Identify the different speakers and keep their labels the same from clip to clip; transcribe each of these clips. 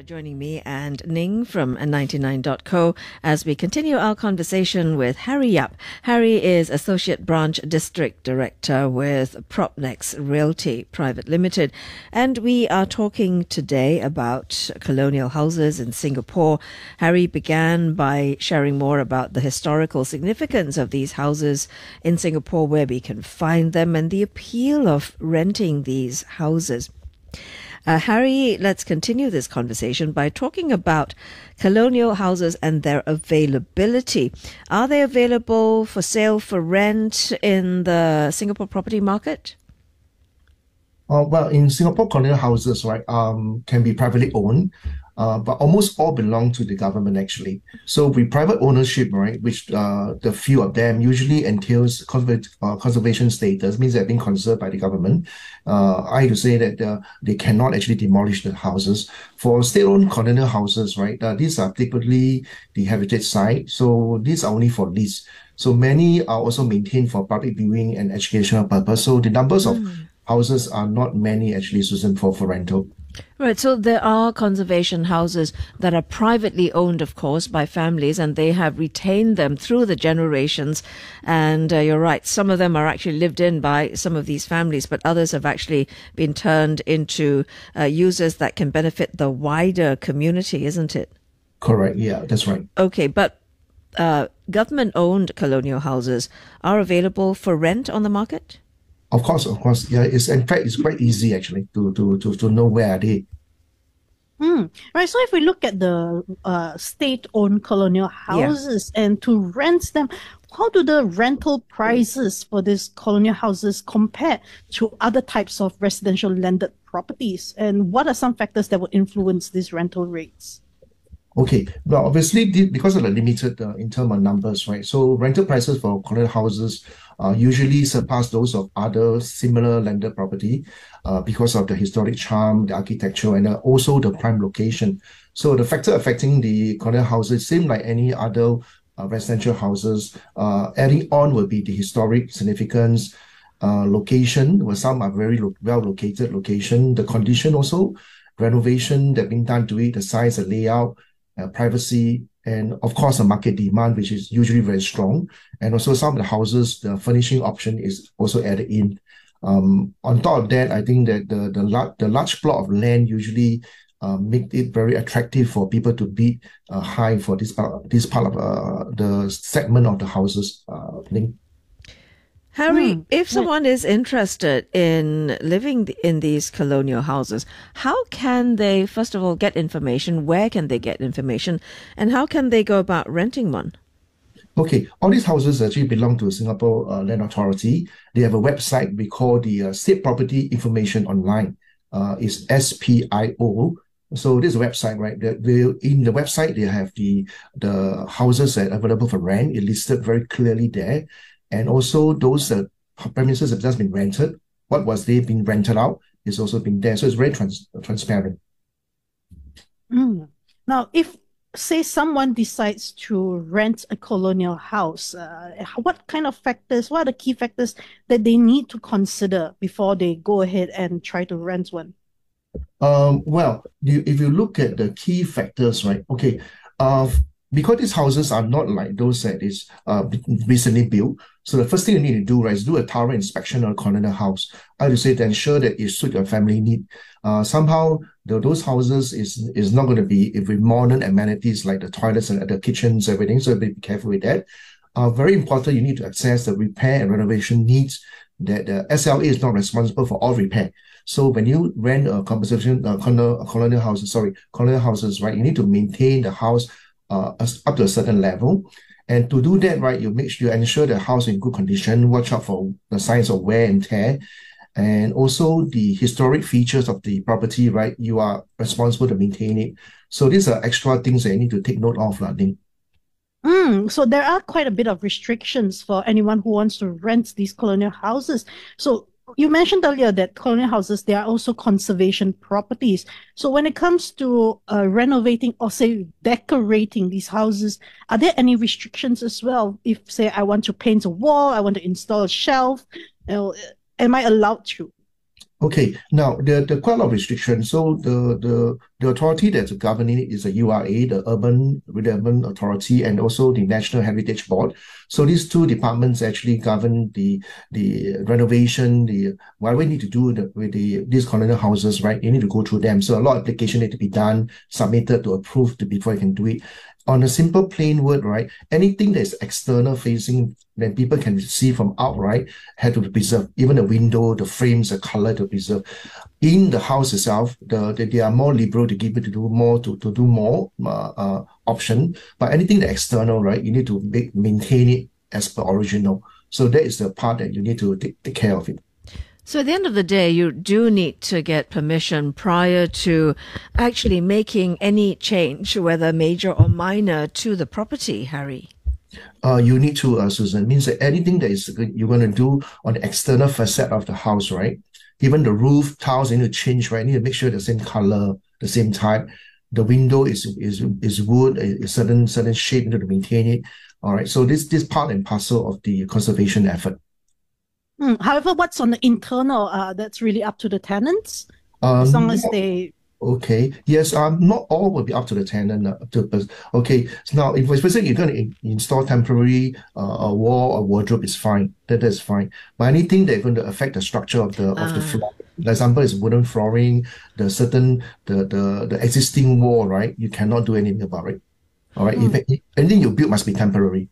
Speaker 1: Joining me and Ning from 99.co as we continue our conversation with Harry Yap. Harry is Associate Branch District Director with Propnex Realty Private Limited. And we are talking today about colonial houses in Singapore. Harry began by sharing more about the historical significance of these houses in Singapore, where we can find them, and the appeal of renting these houses. Harry, let's continue this conversation by talking about colonial houses and their availability. Are they available for sale, for rent in the Singapore property market?
Speaker 2: Well, in Singapore, colonial houses, right, can be privately owned, but almost all belong to the government, actually. So with private ownership, right, which the few of them usually entails conservation status, means they're being conserved by the government. I have to say that they cannot actually demolish the houses. For state-owned colonial houses, right, these are typically the heritage site, so these are only for lease. So many are also maintained for public viewing and educational purpose. So the numbers of houses are not many, actually, Susan, for rental.
Speaker 1: Right, so there are conservation houses that are privately owned, of course, by families, and they have retained them through the generations. And you're right, some of them are actually lived in by some of these families, but others have actually been turned into users that can benefit the wider community, isn't it?
Speaker 2: Correct, yeah, that's right.
Speaker 1: Okay, but government-owned colonial houses are available for rent on the market?
Speaker 2: Of course. Yeah, in fact, it's quite easy, actually, to know where are they.
Speaker 3: Right. So if we look at the state-owned colonial houses and to rent them, how do the rental prices for these colonial houses compare to other types of residential landed properties? And what are some factors that would influence these rental rates?
Speaker 2: Okay, now obviously because of the limited in terms of numbers, right? So rental prices for colonial houses usually surpass those of other similar landed property because of the historic charm, the architecture, and also the prime location. So the factor affecting the colonial houses seem like any other residential houses. Adding on will be the historic significance, location, where some are very well located location, the condition also, renovation that been done to it, the size, the layout, privacy, and of course the market demand, which is usually very strong. And also some of the houses, the furnishing option is also added in. On top of that, I think that the large plot of land usually make it very attractive for people to bid high for this part of the segment of the houses.
Speaker 1: Harry, if someone is interested in living in these colonial houses, how can they, first of all, get information? Where can they get information? And how can they go about renting one?
Speaker 2: Okay, all these houses actually belong to Singapore Land Authority. They have a website we call the State Property Information Online. It's SPIO. So this website, right? In the website, they have the houses that are available for rent. It's listed very clearly there. And also those premises have just been rented. What was they being rented out is also been there. So it's very transparent.
Speaker 3: Now, if, say, someone decides to rent a colonial house, what kind of factors, what are the key factors that they need to consider before they go ahead and try to rent one?
Speaker 2: Well, if you look at the key factors, right? Okay, because these houses are not like those that is recently built, so the first thing you need to do, right, is do a thorough inspection of a colonial house. I would say to ensure that it suits your family need. Somehow, those houses is not going to be with modern amenities like the toilets and the kitchens, everything. So be careful with that. Very important, you need to assess the repair and renovation needs. That the SLA is not responsible for all repair. So when you rent a colonial houses, right, you need to maintain the house up to a certain level. And to do that, right, you ensure the house in good condition, watch out for the signs of wear and tear, and also the historic features of the property, right? You are responsible to maintain it. So these are extra things that you need to take note of, I think.
Speaker 3: So there are quite a bit of restrictions for anyone who wants to rent these colonial houses. So you mentioned earlier that colonial houses, they are also conservation properties. So when it comes to renovating or, say, decorating these houses, are there any restrictions as well? If, say, I want to paint a wall, I want to install a shelf, am I allowed to?
Speaker 2: Okay, now there are quite a lot of restrictions. So the The authority that's governing it is the URA, the Urban Redevelopment Authority, and also the National Heritage Board. So these two departments actually govern the renovation, whatever you need to do with these colonial houses, right? You need to go through them. So a lot of application need to be done, submitted to approve before you can do it. On a simple plain word, right? Anything that's external facing that people can see from out, right, had to be preserved. Even the window, the frames, the color to preserve. In the house itself, they are more liberal to give you to do more option. But anything that external, right, you need to maintain it as per original. So that is the part that you need to take care of it.
Speaker 1: So at the end of the day, you do need to get permission prior to actually making any change, whether major or minor, to the property, Harry.
Speaker 2: You need to, Susan. Means that anything that you're going to do on the external facade of the house, right? Even the roof tiles, you need to change, right? You need to make sure the same color, the same type. The window is wood, a certain shape, you need to maintain it. All right. So this part and parcel of the conservation effort.
Speaker 3: However, what's on the internal, that's really up to the tenants, as long as they...
Speaker 2: Okay. Yes. Not all will be up to the tenant. Okay. So now, if especially you're going to install temporary a wall or wardrobe, is fine. That's fine. But anything that's going to affect the structure of the floor, for example, is wooden flooring, the existing wall, right? You cannot do anything about it. All right. If anything you build must be temporary.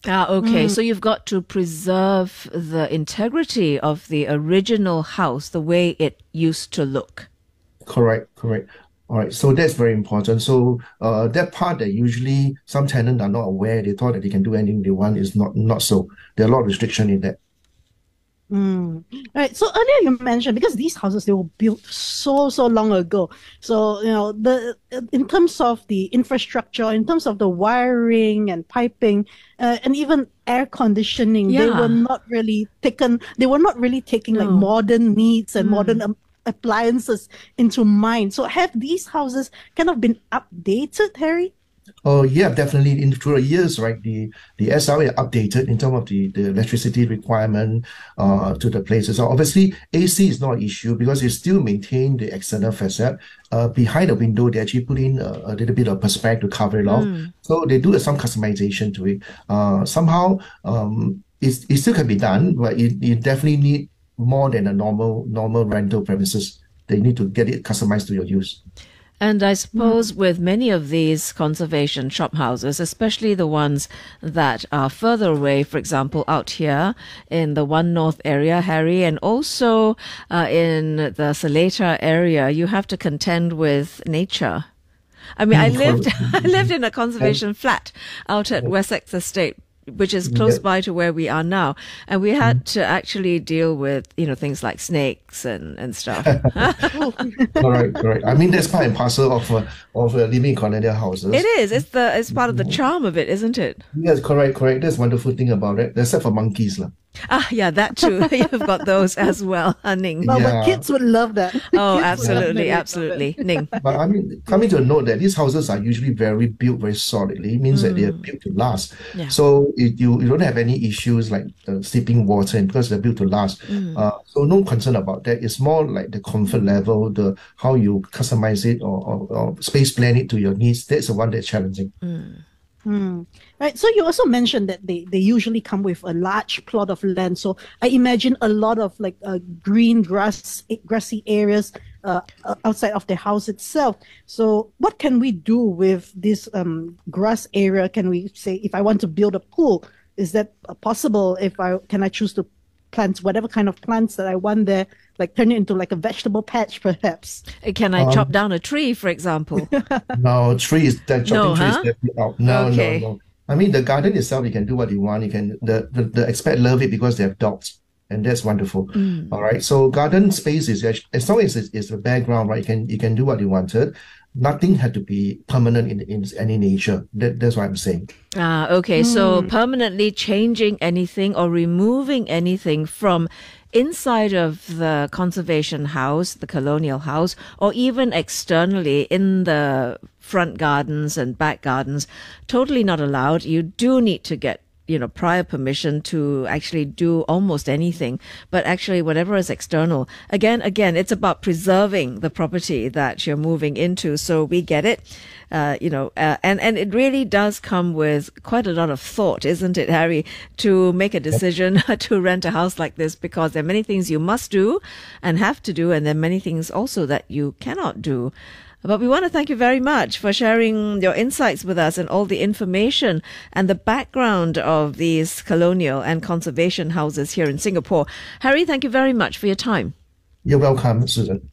Speaker 1: Okay. So you've got to preserve the integrity of the original house, the way it used to look.
Speaker 2: Correct. All right. So that's very important. So that part that usually some tenants are not aware, they thought that they can do anything they want is not so. There are a lot of restriction in that.
Speaker 3: Right. So earlier you mentioned, because these houses, they were built so long ago. So, in terms of the infrastructure, in terms of the wiring and piping, and even air conditioning, they were not really taking like modern needs and modern appliances into mind. So have these houses kind of been updated, Harry?
Speaker 2: Oh yeah, definitely. Through the years, right? The SRA updated in terms of the electricity requirement to the places. So obviously, AC is not an issue because you still maintain the external facade. Behind the window, they actually put in a little bit of perspex to cover it off. So they do some customization to it. Somehow, it still can be done, but you definitely need more than a normal rental premises. They need to get it customized to your use.
Speaker 1: And I suppose with many of these conservation shop houses, especially the ones that are further away, for example, out here in the One North area, Harry, and also in the Seletar area, you have to contend with nature. I mean, I lived in a conservation flat out at Wessex Estate, which is close by to where we are now. And we had to actually deal with, things like snakes and stuff.
Speaker 2: Correct. I mean, that's part and parcel of living in colonial houses.
Speaker 1: It is. It's part of the charm of it, isn't it?
Speaker 2: Yes, correct. That's the wonderful thing about it, except for monkeys.
Speaker 1: Yeah, that too. You've got those as well, Ning.
Speaker 3: Well, but kids would love that.
Speaker 1: Oh, absolutely. Ning.
Speaker 2: But I mean, coming to note that these houses are usually built very solidly. It means that they are built to last. Yeah. So you don't have any issues like seeping water because they're built to last. So no concern about that. It's more like the comfort level, how you customize it or space plan it to your needs. That's the one that's challenging.
Speaker 3: Right. So you also mentioned that they usually come with a large plot of land. So I imagine a lot of like green grassy areas outside of the house itself. So what can we do with this grass area? Can we say, if I want to build a pool, is that possible? Can I choose to plant whatever kind of plants that I want there, like turn it into like a vegetable patch, perhaps?
Speaker 1: Can I chop down a tree, for example?
Speaker 2: No, trees. That chopping trees definitely out. No. I mean, the garden itself, you can do what you want. You can the expat love it because they have dogs, and that's wonderful. All right. So garden space is as long as it's the background, right? You can do what you wanted. Nothing had to be permanent in any nature. That's what I'm saying.
Speaker 1: Okay. So permanently changing anything or removing anything from inside of the conservation house, the colonial house, or even externally in the front gardens and back gardens, totally not allowed. You do need to get prior permission to actually do almost anything. But actually, whatever is external, again, it's about preserving the property that you're moving into. So we get it, and it really does come with quite a lot of thought, isn't it, Harry, to make a decision to rent a house like this, because there are many things you must do and have to do, and there are many things also that you cannot do. But we want to thank you very much for sharing your insights with us and all the information and the background of these colonial and conservation houses here in Singapore. Harry, thank you very much for your time.
Speaker 2: You're welcome, Susan.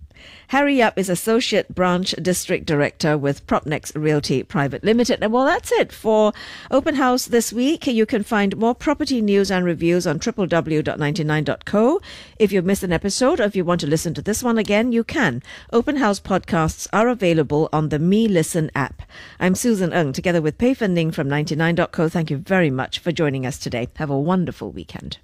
Speaker 1: Harry Yap is Associate Branch District Director with Propnex Realty Private Limited. And well, that's it for Open House this week. You can find more property news and reviews on www.99.co. If you've missed an episode or if you want to listen to this one again, you can. Open House podcasts are available on the Me Listen app. I'm Susan Ng, together with Pei Fen Ning from 99.co. Thank you very much for joining us today. Have a wonderful weekend.